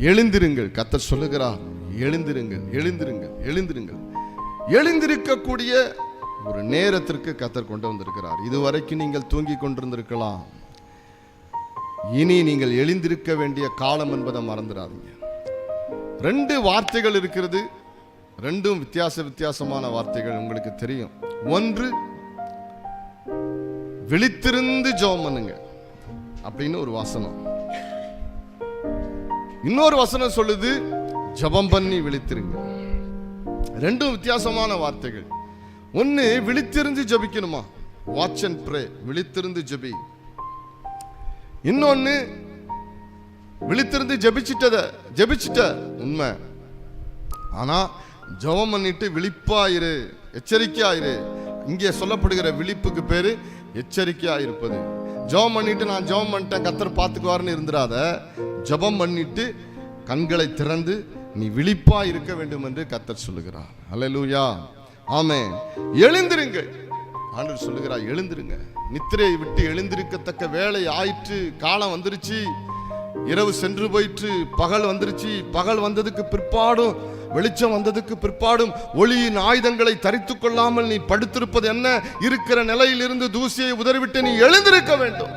எழுந்திருங்கள். கர்த்தர் சொல்லுகிறார், எழுந்திருங்கள், எழுந்திருங்கள், எழுந்திருங்கள். எழுந்திருக்கக்கூடிய ஒரு நேரத்திற்கு கர்த்தர் கொண்டு வந்திருக்கிறார். இதுவரைக்கும் நீங்கள் தூங்கி கொண்டிருந்திருக்கலாம். இனி நீங்கள் எழுந்திருக்க வேண்டிய காலம் என்பதை மறந்துடாதீங்க. 2 வார்த்தைகள் இருக்கிறது. 2ம் வித்தியாசமான வார்த்தைகள் உங்களுக்கு தெரியும். ஒன்று, விழித்திருந்து ஜெபம் பண்ணுங்க அப்படின்னு ஒரு வசனம். இன்னொரு வசனம் சொல்லுது, ஜெபம் பண்ணி விழித்திருங்க. 2ம் வித்தியாசமான வார்த்தைகள். ஒன்னு, விழித்திருந்து ஜெபிக்கணுமா, வாட்ச் அண்ட் ப்ரே, விழித்திருந்து ஜெபி. இன்னொன்னு, விழித்திருந்து ஜெபிச்சிட்ட உண்மை, ஆனா ஜெபம் பண்ணிட்டு விழிப்பாயிரு, எச்சரிக்கையாயிரு. இங்கே சொல்லப்படுகிற விழிப்புக்கு பேரு எச்சரிக்கையா இருப்பது. ஜெபம் பண்ணிட்டு நான் ஜெபம் பண்ணிட்டேன் கர்த்தர் பார்த்துக்குவார்னு இருந்துடாத. ஜெபம் பண்ணிட்டு கண்களை திறந்து நீ விழிப்பா இருக்க வேண்டும் என்று கர்த்தர் சொல்லுகிறார். அல்லேலூயா, ஆமென். எழுந்திருங்கள். ஆண்டவர் சொல்லுகிறார், எழுந்திருங்க. நித்திரையை விட்டு எழுந்திருக்கத்தக்க வேலை ஆயிற்று. காலம் வந்துருச்சு. இரவு சென்று போயிற்று, பகல் வந்துருச்சு. பகல் வந்ததுக்கு பிற்பாடும், வெளிச்சம் வந்ததுக்கு பிற்பாடும் ஒளியின் ஆயுதங்களை தரித்துக் கொள்ளாமல் நீ படுத்திருப்பது என்ன? இருக்கிற நிலையிலிருந்து தூசியை உதறிவிட்டு நீ எழுந்திருக்க வேண்டும்.